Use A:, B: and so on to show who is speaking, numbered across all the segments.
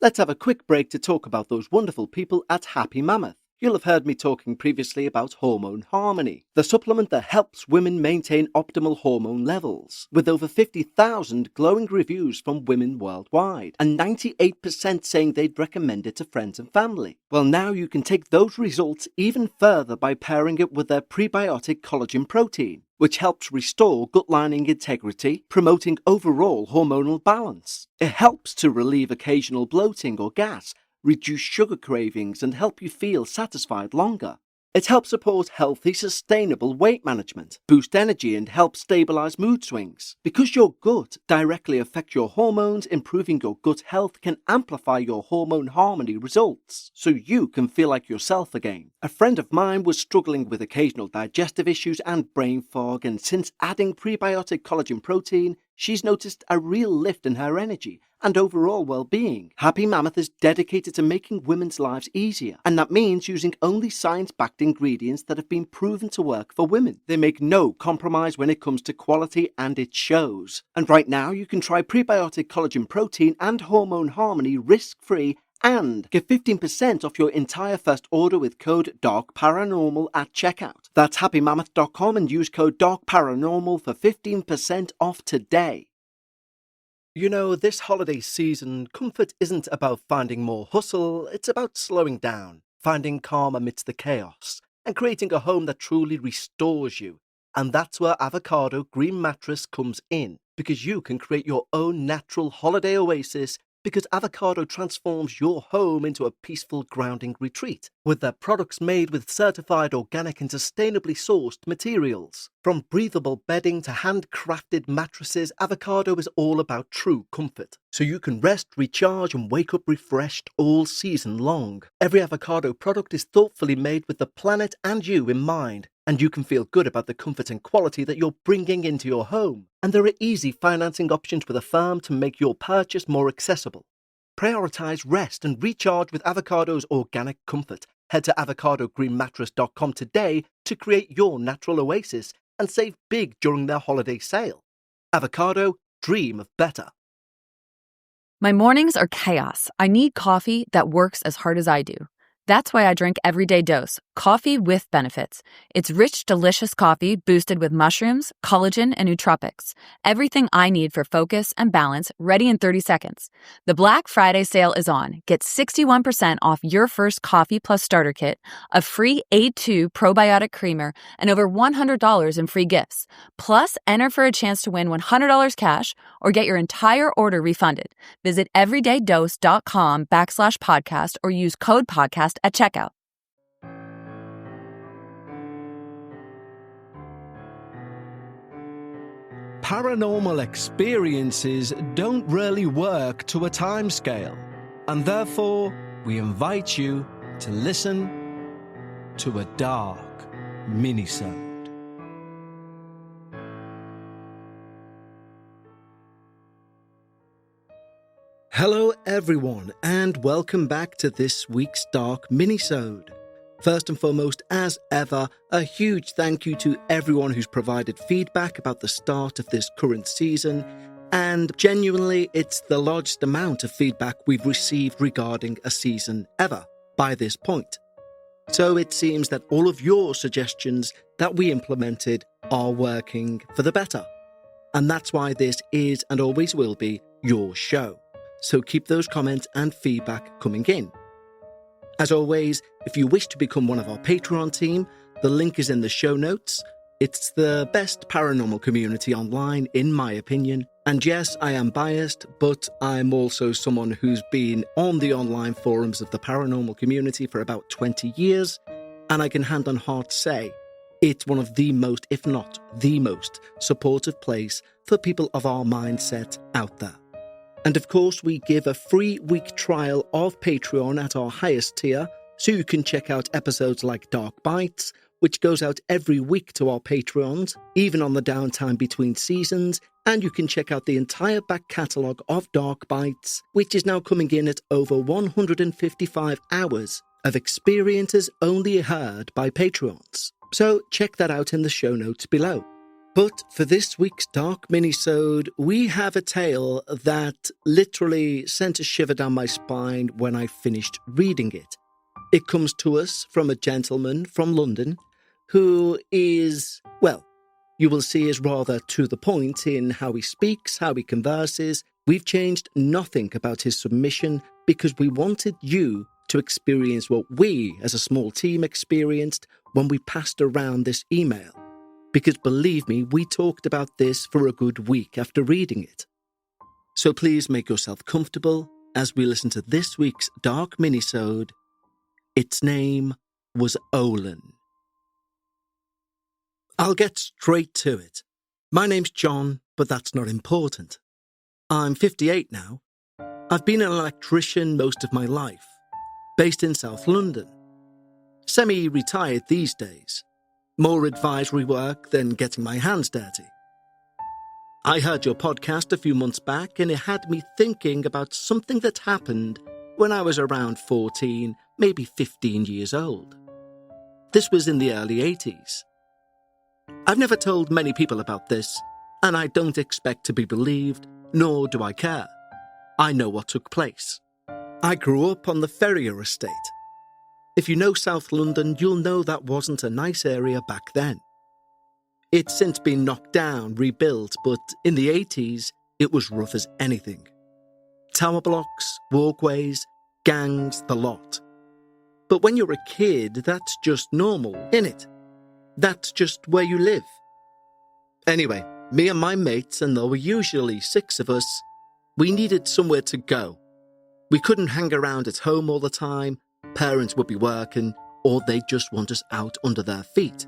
A: Let's have a quick break to talk about those wonderful people at Happy Mammoth. You'll have heard me talking previously about Hormone Harmony, the supplement that helps women maintain optimal hormone levels, with over 50,000 glowing reviews from women worldwide, and 98% saying they'd recommend it to friends and family. Well, now you can take those results even further by pairing it with their prebiotic collagen protein, which helps restore gut lining integrity, promoting overall hormonal balance. It helps to relieve occasional bloating or gas, reduce sugar cravings, and help you feel satisfied longer. It helps support healthy, sustainable weight management, boost energy, and help stabilize mood swings. Because your gut directly affects your hormones, improving your gut health can amplify your hormone harmony results, so you can feel like yourself again. A friend of mine was struggling with occasional digestive issues and brain fog, and since adding prebiotic collagen protein, she's noticed a real lift in her energy and overall well-being. Happy Mammoth is dedicated to making women's lives easier, and that means using only science-backed ingredients that have been proven to work for women. They make no compromise when it comes to quality, and it shows. And right now, you can try prebiotic collagen protein and hormone harmony risk-free and get 15% off your entire first order with code DARKParanormal at checkout. That's happymammoth.com and use code DARKParanormal for 15% off today. You know, this holiday season, comfort isn't about finding more hustle, it's about slowing down, finding calm amidst the chaos, and creating a home that truly restores you. And that's where Avocado Green Mattress comes in, because you can create your own natural holiday oasis, because Avocado transforms your home into a peaceful, grounding retreat, with their products made with certified organic and sustainably sourced materials. From breathable bedding to handcrafted mattresses, Avocado is all about true comfort, so you can rest, recharge, and wake up refreshed all season long. Every Avocado product is thoughtfully made with the planet and you in mind, and you can feel good about the comfort and quality that you're bringing into your home. And there are easy financing options with a firm to make your purchase more accessible. Prioritize rest and recharge with Avocado's organic comfort. Head to avocadogreenmattress.com today to create your natural oasis and save big during their holiday sale. Avocado, dream of better.
B: My mornings are chaos. I need coffee that works as hard as I do. That's why I drink Everyday Dose, coffee with benefits. It's rich, delicious coffee boosted with mushrooms, collagen, and nootropics. Everything I need for focus and balance, ready in 30 seconds. The Black Friday sale is on. Get 61% off your first coffee plus starter kit, a free A2 probiotic creamer, and over $100 in free gifts. Plus, enter for a chance to win $100 cash or get your entire order refunded. Visit everydaydose.com/podcast or use code podcast at checkout.
A: Paranormal experiences don't really work to a timescale, and therefore we invite you to listen to a Dark Minisode. Hello everyone, and welcome back to this week's Dark Minisode. First and foremost, as ever, a huge thank you to everyone who's provided feedback about the start of this current season, and genuinely, it's the largest amount of feedback we've received regarding a season ever by this point. So it seems that all of your suggestions that we implemented are working for the better. And that's why this is and always will be your show. So keep those comments and feedback coming in. As always, if you wish to become one of our Patreon team, the link is in the show notes. It's the best paranormal community online, in my opinion. And yes, I am biased, but I'm also someone who's been on the online forums of the paranormal community for about 20 years, and I can hand on heart say, it's one of the most, if not the most, supportive place for people of our mindset out there. And of course, we give a free week trial of Patreon at our highest tier, so you can check out episodes like Dark Bites, which goes out every week to our Patreons, even on the downtime between seasons, and you can check out the entire back catalogue of Dark Bites, which is now coming in at over 155 hours of experiences only heard by Patreons. So check that out in the show notes below. But for this week's Dark Minisode, we have a tale that literally sent a shiver down my spine when I finished reading it. It comes to us from a gentleman from London who is, well, you will see is rather to the point in how he speaks, how he converses. We've changed nothing about his submission because we wanted you to experience what we, as a small team, experienced when we passed around this email. Because believe me, we talked about this for a good week after reading it. So please make yourself comfortable as we listen to this week's Dark Minisode. Its name was Olen. I'll get straight to it. My name's John, but that's not important. I'm 58 now. I've been an electrician most of my life, based in South London. Semi-retired these days. More advisory work than getting my hands dirty. I heard your podcast a few months back and it had me thinking about something that happened when I was around 14, maybe 15 years old. This was in the early 80s. I've never told many people about this, and I don't expect to be believed, nor do I care. I know what took place. I grew up on the Ferrier estate. If you know South London, you'll know that wasn't a nice area back then. It's since been knocked down, rebuilt, but in the 80s, it was rough as anything. Tower blocks, walkways, gangs, the lot. But when you're a kid, that's just normal, innit? That's just where you live. Anyway, me and my mates, and there were usually 6 of us, we needed somewhere to go. We couldn't hang around at home all the time, parents would be working, or they'd just want us out under their feet.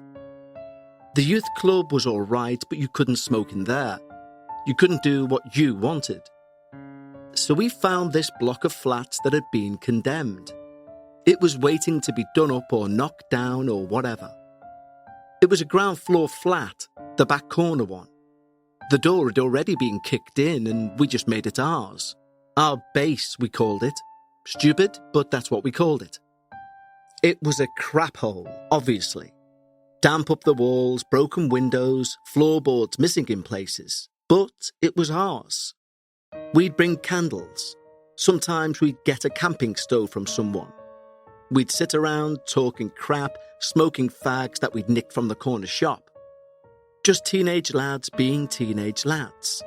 A: The youth club was all right, but you couldn't smoke in there. You couldn't do what you wanted. So we found this block of flats that had been condemned. It was waiting to be done up or knocked down or whatever. It was a ground floor flat, the back corner one. The door had already been kicked in and we just made it ours. Our base, we called it. Stupid, but that's what we called it. It was a crap hole, obviously. Damp up the walls, broken windows, floorboards missing in places. But it was ours. We'd bring candles. Sometimes we'd get a camping stove from someone. We'd sit around talking crap, smoking fags that we'd nicked from the corner shop. Just teenage lads being teenage lads.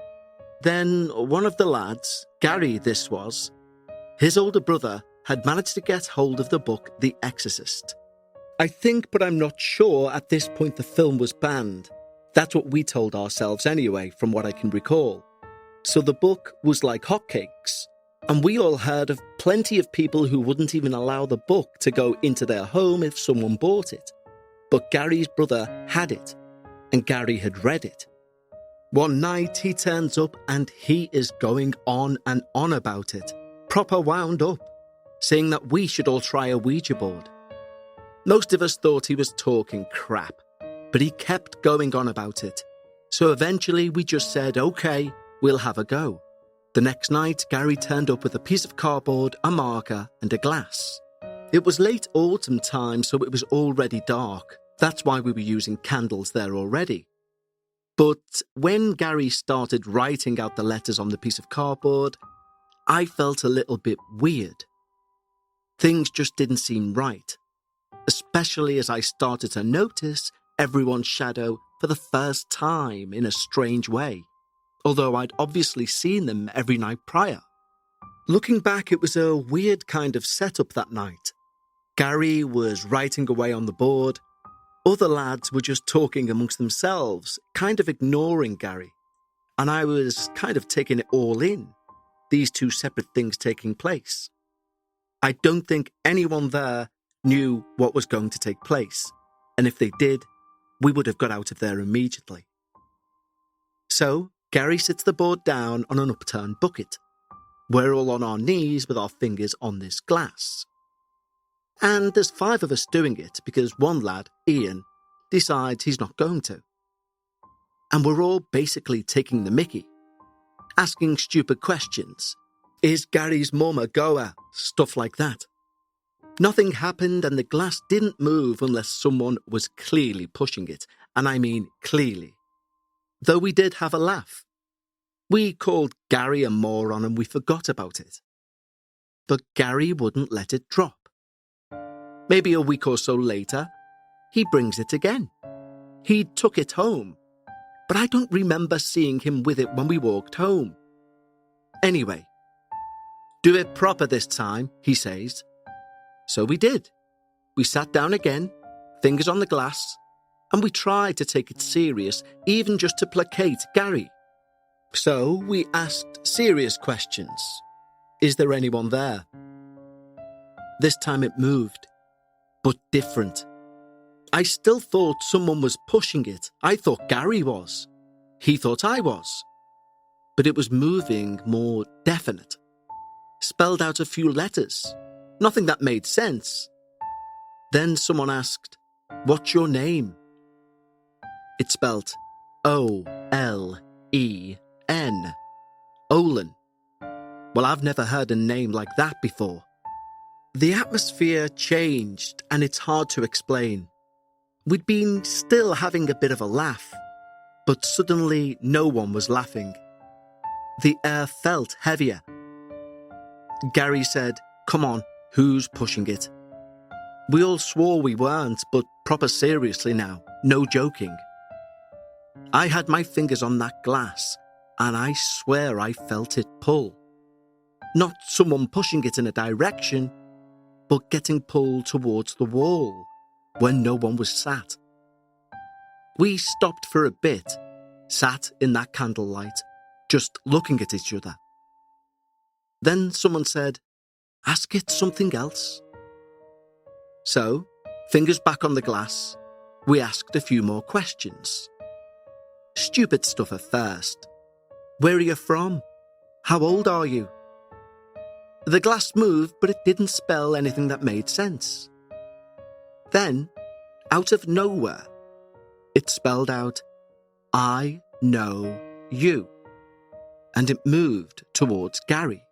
A: Then one of the lads, Gary this was, his older brother had managed to get hold of the book The Exorcist. I think, but I'm not sure, at this point the film was banned. That's what we told ourselves anyway, from what I can recall. So the book was like hotcakes. And we all heard of plenty of people who wouldn't even allow the book to go into their home if someone bought it. But Gary's brother had it, and Gary had read it. One night he turns up and he is going on and on about it, proper wound up, saying that we should all try a Ouija board. Most of us thought he was talking crap, but he kept going on about it. So eventually we just said, okay, we'll have a go. The next night, Gary turned up with a piece of cardboard, a marker, and a glass. It was late autumn time, so it was already dark. That's why we were using candles there already. But when Gary started writing out the letters on the piece of cardboard, I felt a little bit weird. Things just didn't seem right, especially as I started to notice everyone's shadow for the first time in a strange way. Although I'd obviously seen them every night prior. Looking back, it was a weird kind of setup that night. Gary was writing away on the board. Other lads were just talking amongst themselves, kind of ignoring Gary. And I was kind of taking it all in, these two separate things taking place. I don't think anyone there knew what was going to take place. And if they did, we would have got out of there immediately. So, Gary sits the board down on an upturned bucket. We're all on our knees with our fingers on this glass. And there's 5 of us doing it because one lad, Ian, decides he's not going to. And we're all basically taking the mickey, asking stupid questions. Is Gary's mum a goer? Stuff like that. Nothing happened and the glass didn't move unless someone was clearly pushing it. And I mean clearly. though we did have a laugh. We called Gary a moron and we forgot about it. But Gary wouldn't let it drop. Maybe a week or so later, he brings it again. He took it home, but I don't remember seeing him with it when we walked home. Anyway, do it proper this time, he says. So we did. We sat down again, fingers on the glass, and we tried to take it serious, even just to placate Gary. So we asked serious questions. Is there anyone there? This time it moved, but different. I still thought someone was pushing it. I thought Gary was. He thought I was. But it was moving more definite. Spelled out a few letters. Nothing that made sense. Then someone asked, "What's your name?" It spelled O-L-E-N. Olen. Well, I've never heard a name like that before. The atmosphere changed, and it's hard to explain. We'd been still having a bit of a laugh, but suddenly no one was laughing. The air felt heavier. Gary said, "Come on, who's pushing it?" We all swore we weren't, but proper seriously now, no joking. I had my fingers on that glass, and I swear I felt it pull. Not someone pushing it in a direction, but getting pulled towards the wall, when no one was sat. We stopped for a bit, sat in that candlelight, just looking at each other. Then someone said, "Ask it something else." So, fingers back on the glass, we asked a few more questions. Stupid stuff at first. Where are you from? How old are you? The glass moved, but it didn't spell anything that made sense. Then, out of nowhere, it spelled out, "I know you." And it moved towards Gary.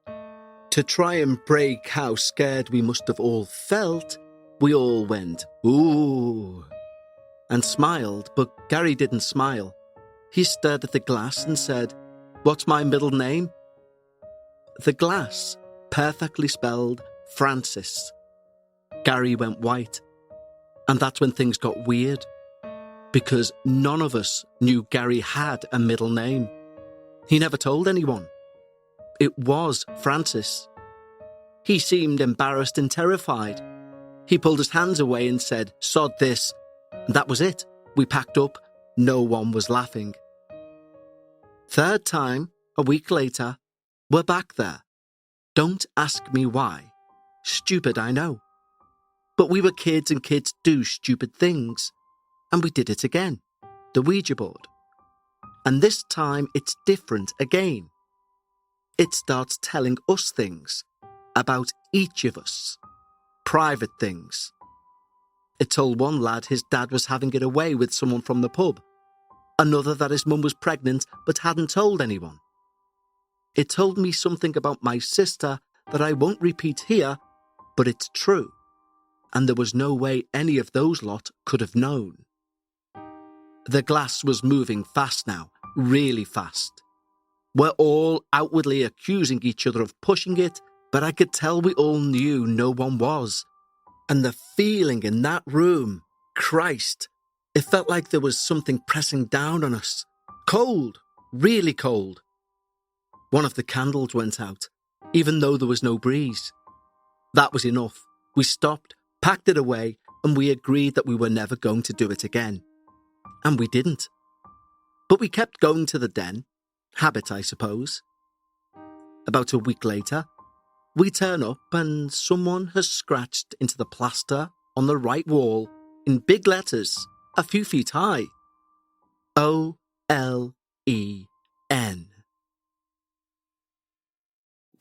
A: To try and break how scared we must have all felt, we all went, "Ooh," and smiled, but Gary didn't smile. He stared at the glass and said, "What's my middle name?" The glass perfectly spelled Francis. Gary went white. And that's when things got weird, because none of us knew Gary had a middle name. He never told anyone. It was Francis. He seemed embarrassed and terrified. He pulled his hands away and said, "Sod this." And that was it. We packed up. No one was laughing. Third time, a week later, we're back there. Don't ask me why. Stupid, I know. But we were kids and kids do stupid things. And we did it again. The Ouija board. And this time it's different again. It starts telling us things about each of us. Private things. It told one lad his dad was having it away with someone from the pub. Another that his mum was pregnant but hadn't told anyone. It told me something about my sister that I won't repeat here, but it's true. And there was no way any of those lot could have known. The glass was moving fast now, really fast. We're all outwardly accusing each other of pushing it, but I could tell we all knew no one was. And the feeling in that room, Christ, it felt like there was something pressing down on us. Cold, really cold. One of the candles went out, even though there was no breeze. That was enough. We stopped, packed it away, and we agreed that we were never going to do it again. And we didn't. But we kept going to the den. Habit, I suppose. About a week later, we turn up and someone has scratched into the plaster on the right wall in big letters, a few feet high. O-L-E-N.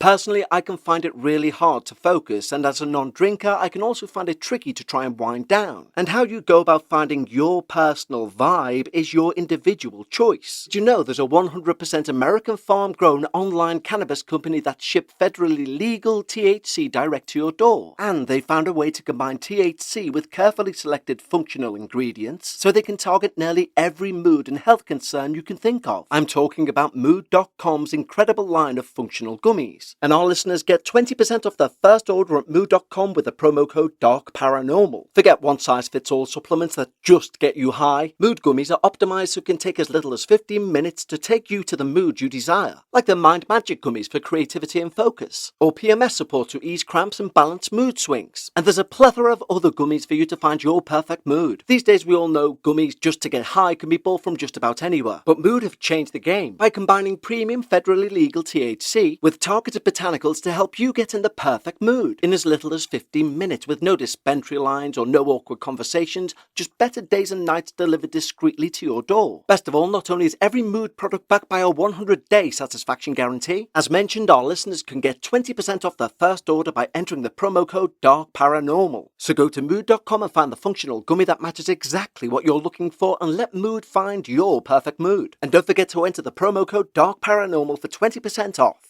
A: Personally, I can find it really hard to focus, and as a non-drinker, I can also find it tricky to try and wind down. And how you go about finding your personal vibe is your individual choice. Do you know there's a 100% American farm-grown online cannabis company that ships federally legal THC direct to your door? And they found a way to combine THC with carefully selected functional ingredients so they can target nearly every mood and health concern you can think of. I'm talking about Mood.com's incredible line of functional gummies. And our listeners get 20% off their first order at Mood.com with the promo code DARKParanormal. Forget one-size-fits-all supplements that just get you high. Mood gummies are optimized so it can take as little as 15 minutes to take you to the mood you desire, like the Mind Magic gummies for creativity and focus, or PMS support to ease cramps and balance mood swings. And there's a plethora of other gummies for you to find your perfect mood. These days we all know gummies just to get high can be bought from just about anywhere, but Mood have changed the game by combining premium federally legal THC with targeted botanicals to help you get in the perfect mood in as little as 15 minutes with no dispensary lines or no awkward conversations, just better days and nights delivered discreetly to your door. Best of all, not only is every Mood product backed by a 100-day satisfaction guarantee, as mentioned, our listeners can get 20% off their first order by entering the promo code DARKParanormal. So go to Mood.com and find the functional gummy that matches exactly what you're looking for and let Mood find your perfect mood. And don't forget to enter the promo code DARKParanormal for 20% off.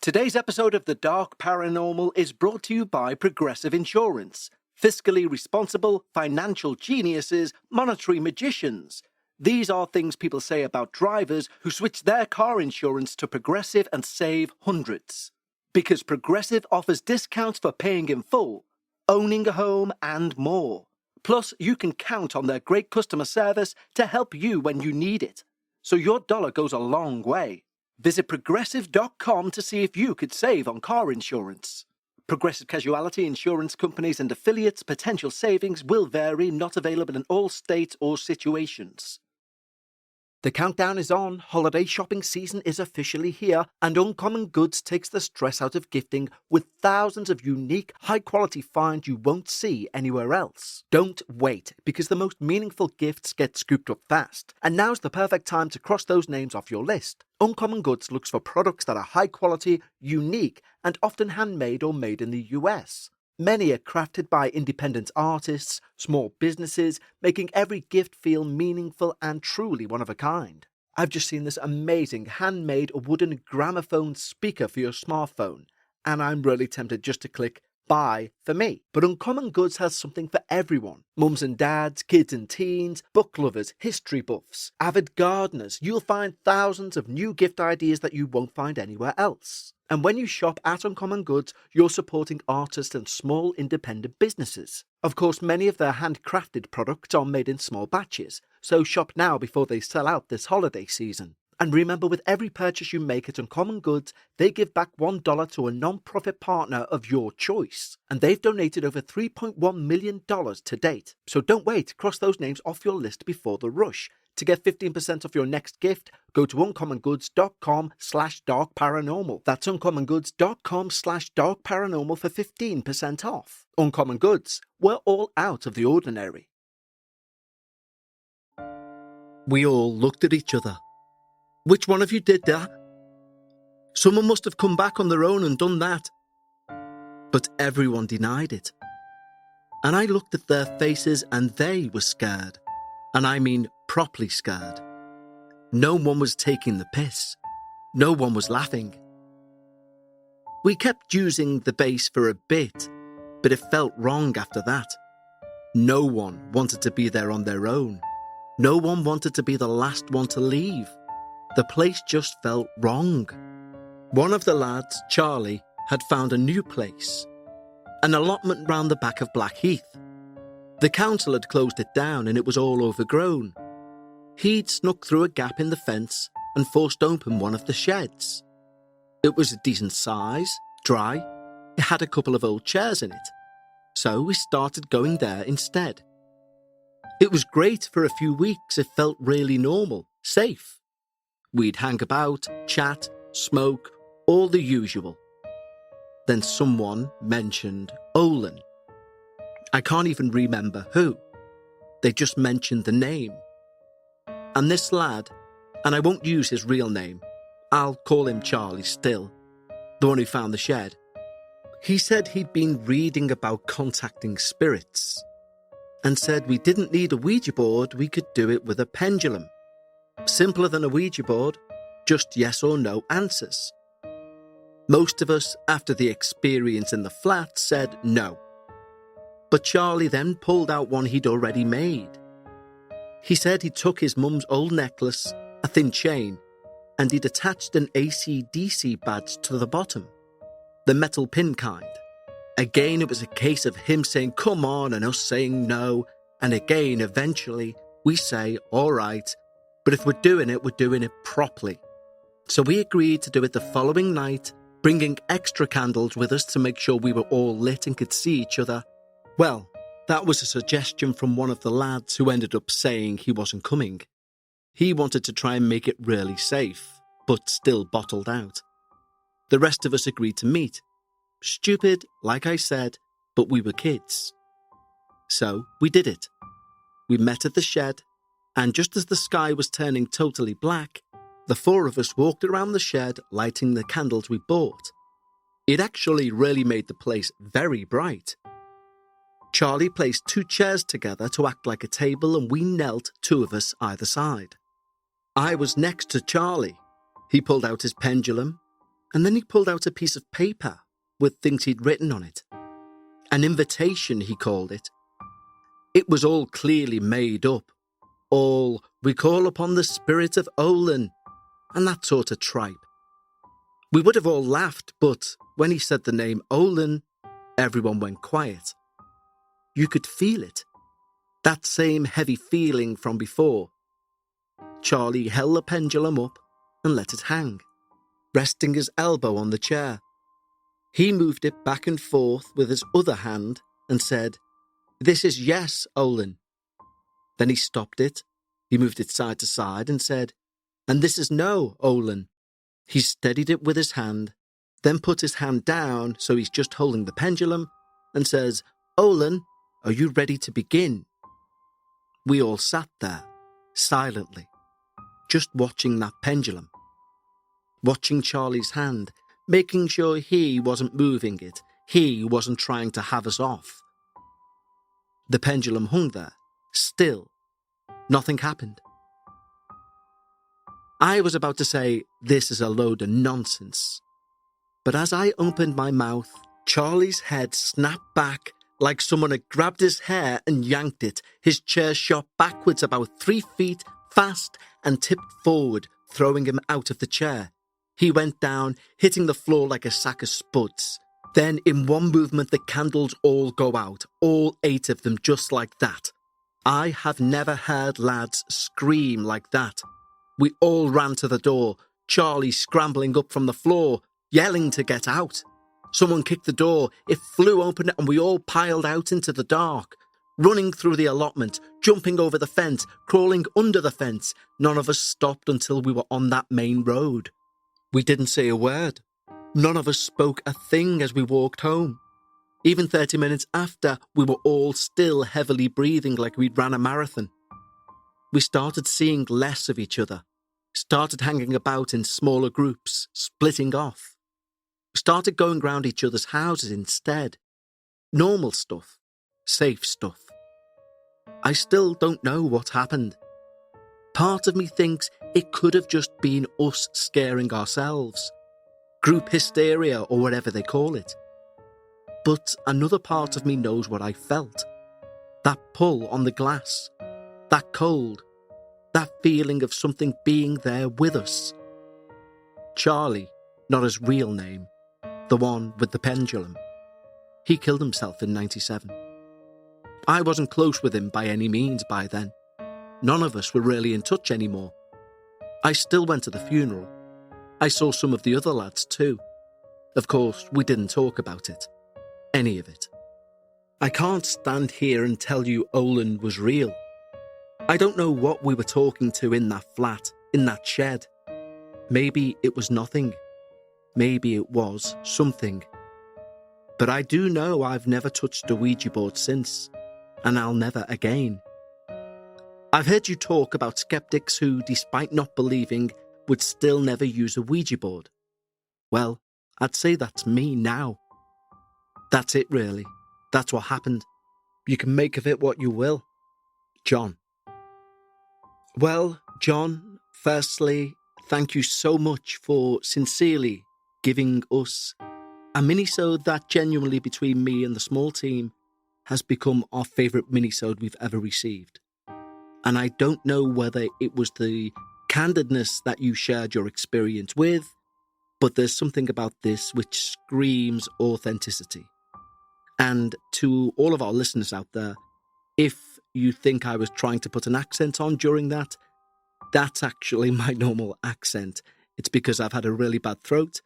A: Today's episode of The Dark Paranormal is brought to you by Progressive Insurance. Fiscally responsible, financial geniuses, monetary magicians. These are things people say about drivers who switch their car insurance to Progressive and save hundreds. Because Progressive offers discounts for paying in full, owning a home, and more. Plus, you can count on their great customer service to help you when you need it. So your dollar goes a long way. Visit Progressive.com to see if you could save on car insurance. Progressive Casualty Insurance Companies and affiliates' potential savings will vary, not available in all states or situations. The countdown is on, holiday shopping season is officially here, and Uncommon Goods takes the stress out of gifting with thousands of unique, high-quality finds you won't see anywhere else. Don't wait, because the most meaningful gifts get scooped up fast, and now's the perfect time to cross those names off your list. Uncommon Goods looks for products that are high-quality, unique, and often handmade or made in the US. Many are crafted by independent artists, small businesses, making every gift feel meaningful and truly one of a kind. I've just seen this amazing handmade wooden gramophone speaker for your smartphone, and I'm really tempted just to click buy for me. But Uncommon Goods has something for everyone. Mums and dads, kids and teens, book lovers, history buffs, avid gardeners. You'll find thousands of new gift ideas that you won't find anywhere else. And when you shop at Uncommon Goods, you're supporting artists and small independent businesses. Of course, many of their handcrafted products are made in small batches, so shop now before they sell out this holiday season. And remember, with every purchase you make at Uncommon Goods, they give back $1 to a non-profit partner of your choice. And they've donated over $3.1 million to date. So don't wait, cross those names off your list before the rush. To get 15% off your next gift, go to uncommongoods.com/darkparanormal. That's uncommongoods.com/darkparanormal for 15% off. Uncommon Goods, we're all out of the ordinary. We all looked at each other. Which one of you did that? Someone must have come back on their own and done that. But everyone denied it. And I looked at their faces and they were scared. And I mean properly scared. No one was taking the piss. No one was laughing. We kept using the base for a bit, but it felt wrong after that. No one wanted to be there on their own. No one wanted to be the last one to leave. The place just felt wrong. One of the lads, Charlie, had found a new place, an allotment round the back of Blackheath. The council had closed it down and it was all overgrown. He'd snuck through a gap in the fence and forced open one of the sheds. It was a decent size, dry. It had a couple of old chairs in it. So we started going there instead. It was great for a few weeks. It felt really normal, safe. We'd hang about, chat, smoke, all the usual. Then someone mentioned Olen. I can't even remember who. They just mentioned the name. And this lad, and I won't use his real name, I'll call him Charlie still, the one who found the shed. He said he'd been reading about contacting spirits and said we didn't need a Ouija board, we could do it with a pendulum. Simpler than a Ouija board, just yes or no answers. Most of us, after the experience in the flat, said no. But Charlie then pulled out one he'd already made. He said he took his mum's old necklace, a thin chain, and he'd attached an AC/DC badge to the bottom, the metal pin kind. Again, it was a case of him saying, come on, and us saying no. And again, eventually, we say, all right, but if we're doing it properly. So we agreed to do it the following night, bringing extra candles with us to make sure we were all lit and could see each other. Well, that was a suggestion from one of the lads who ended up saying he wasn't coming. He wanted to try and make it really safe, but still bottled out. The rest of us agreed to meet. Stupid, like I said, but we were kids. So we did it. We met at the shed, and just as the sky was turning totally black, the four of us walked around the shed lighting the candles we bought. It actually really made the place very bright. Charlie placed 2 chairs together to act like a table, and we knelt, 2 of us either side. I was next to Charlie. He pulled out his pendulum, and then he pulled out a piece of paper with things he'd written on it. An invitation, he called it. It was all clearly made up. All, we call upon the spirit of Olen, and that sort of tripe. We would have all laughed, but when he said the name Olen, everyone went quiet. You could feel it. That same heavy feeling from before. Charlie held the pendulum up and let it hang, resting his elbow on the chair. He moved it back and forth with his other hand and said, "This is yes, Olen." Then he stopped it. He moved it side to side and said, "And this is no, Olen." He steadied it with his hand, then put his hand down so he's just holding the pendulum and says, "Olen, are you ready to begin?" We all sat there, silently, just watching that pendulum. Watching Charlie's hand, making sure he wasn't moving it, he wasn't trying to have us off. The pendulum hung there, still. Nothing happened. I was about to say, this is a load of nonsense. But as I opened my mouth, Charlie's head snapped back like someone had grabbed his hair and yanked it. His chair shot backwards about 3 feet, fast, and tipped forward, throwing him out of the chair. He went down, hitting the floor like a sack of spuds. Then, in one movement, the candles all go out, all 8 of them, just like that. I have never heard lads scream like that. We all ran to the door, Charlie scrambling up from the floor, yelling to get out. Someone kicked the door, it flew open and we all piled out into the dark. Running through the allotment, jumping over the fence, crawling under the fence. None of us stopped until we were on that main road. We didn't say a word. None of us spoke a thing as we walked home. Even 30 minutes after, we were all still heavily breathing like we'd ran a marathon. We started seeing less of each other, started hanging about in smaller groups, splitting off. We started going round each other's houses instead. Normal stuff, safe stuff. I still don't know what happened. Part of me thinks it could have just been us scaring ourselves. Group hysteria or whatever they call it. But another part of me knows what I felt. That pull on the glass. That cold. That feeling of something being there with us. Charlie, not his real name. The one with the pendulum. He killed himself in 97. I wasn't close with him by any means by then. None of us were really in touch anymore. I still went to the funeral. I saw some of the other lads too. Of course, we didn't talk about it. Any of it. I can't stand here and tell you Olen was real. I don't know what we were talking to in that flat, in that shed. Maybe it was nothing. Maybe it was something. But I do know I've never touched a Ouija board since, and I'll never again. I've heard you talk about skeptics who, despite not believing, would still never use a Ouija board. Well, I'd say that's me now. That's it, really. That's what happened. You can make of it what you will. John. Well, John, firstly, thank you so much for sincerely giving us a minisode that genuinely, between me and the small team, has become our favourite minisode we've ever received. And I don't know whether it was the candidness that you shared your experience with, but there's something about this which screams authenticity. And to all of our listeners out there, if you think I was trying to put an accent on during that, that's actually my normal accent. It's because I've had a really bad throat,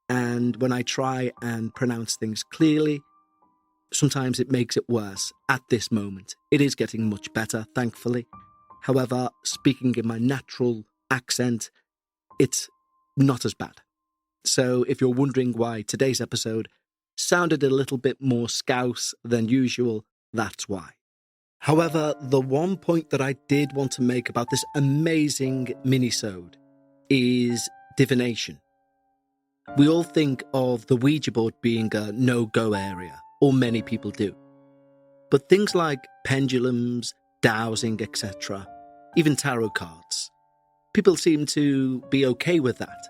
A: and when I try and pronounce things clearly, sometimes it makes it worse. At this moment, it is getting much better, thankfully. However, speaking in my natural accent, it's not as bad. So if you're wondering why today's episode sounded a little bit more scouse than usual, that's why. However, the one point that I did want to make about this amazing minisode is divination. We all think of the Ouija board being a no-go area, or many people do. But things like pendulums, dowsing, etc., even tarot cards, people seem to be okay with that.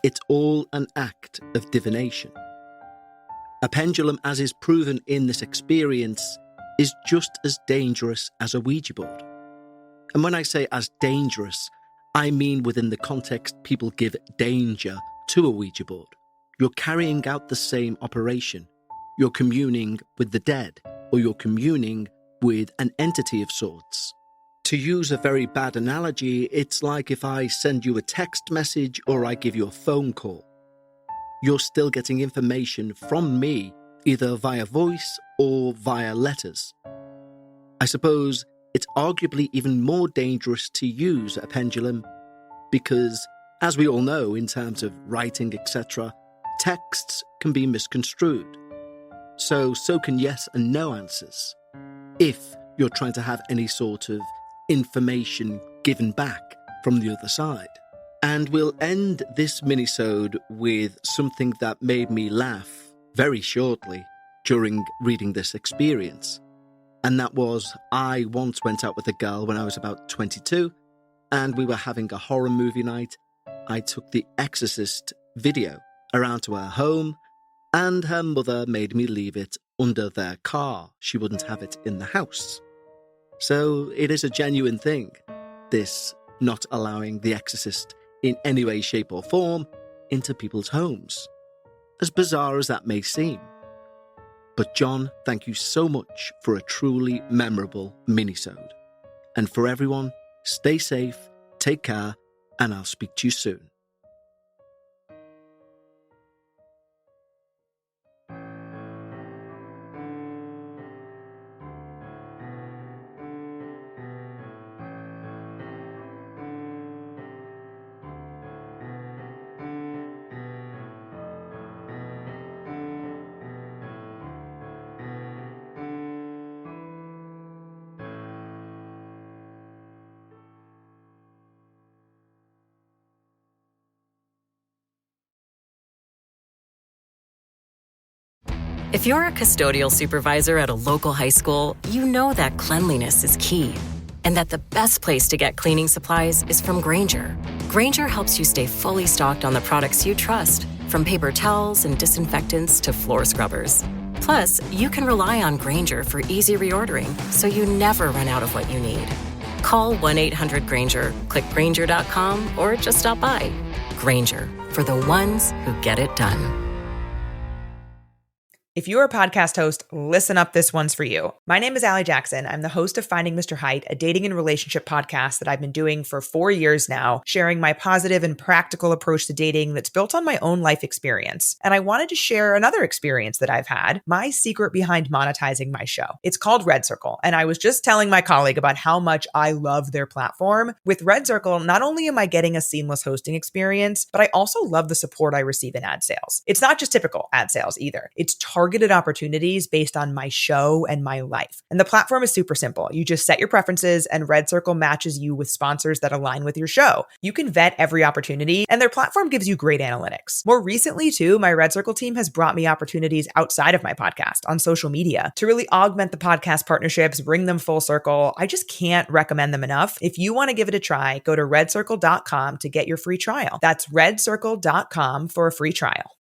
A: It's all an act of divination. A pendulum, as is proven in this experience, is just as dangerous as a Ouija board. And when I say as dangerous, I mean within the context people give danger to a Ouija board. You're carrying out the same operation. You're communing with the dead, or you're communing with an entity of sorts. To use a very bad analogy, it's like if I send you a text message or I give you a phone call. You're still getting information from me, either via voice or via letters. I suppose it's arguably even more dangerous to use a pendulum because, as we all know in terms of writing, etc., texts can be misconstrued. So can yes and no answers, if you're trying to have any sort of information given back from the other side. And we'll end this minisode with something that made me laugh very shortly during reading this experience. And that was, I once went out with a girl when I was about 22, and we were having a horror movie night. I took the Exorcist video around to her home, and her mother made me leave it under their car. She wouldn't have it in the house. So it is a genuine thing, this not allowing the Exorcist in any way, shape or form into people's homes, as bizarre as that may seem. But John, thank you so much for a truly memorable minisode. And for everyone, stay safe, take care, and I'll speak to you soon.
C: If you're a custodial supervisor at a local high school, you know that cleanliness is key, and that the best place to get cleaning supplies is from Grainger. Grainger helps you stay fully stocked on the products you trust, from paper towels and disinfectants to floor scrubbers. Plus, you can rely on Grainger for easy reordering, so you never run out of what you need. Call 1-800-GRAINGER, click Grainger.com, or just stop by. Grainger, for the ones who get it done.
D: If you're a podcast host, listen up, this one's for you. My name is Allie Jackson. I'm the host of Finding Mr. Height, a dating and relationship podcast that I've been doing for 4 years now, sharing my positive and practical approach to dating that's built on my own life experience. And I wanted to share another experience that I've had, my secret behind monetizing my show. It's called Red Circle, and I was just telling my colleague about how much I love their platform. With Red Circle, not only am I getting a seamless hosting experience, but I also love the support I receive in ad sales. It's not just typical ad sales either. It's targeted targeted opportunities based on my show and my life. And the platform is super simple. You just set your preferences and Red Circle matches you with sponsors that align with your show. You can vet every opportunity and their platform gives you great analytics. More recently too, my Red Circle team has brought me opportunities outside of my podcast on social media to really augment the podcast partnerships, bring them full circle. I just can't recommend them enough. If you want to give it a try, go to redcircle.com to get your free trial. That's redcircle.com for a free trial.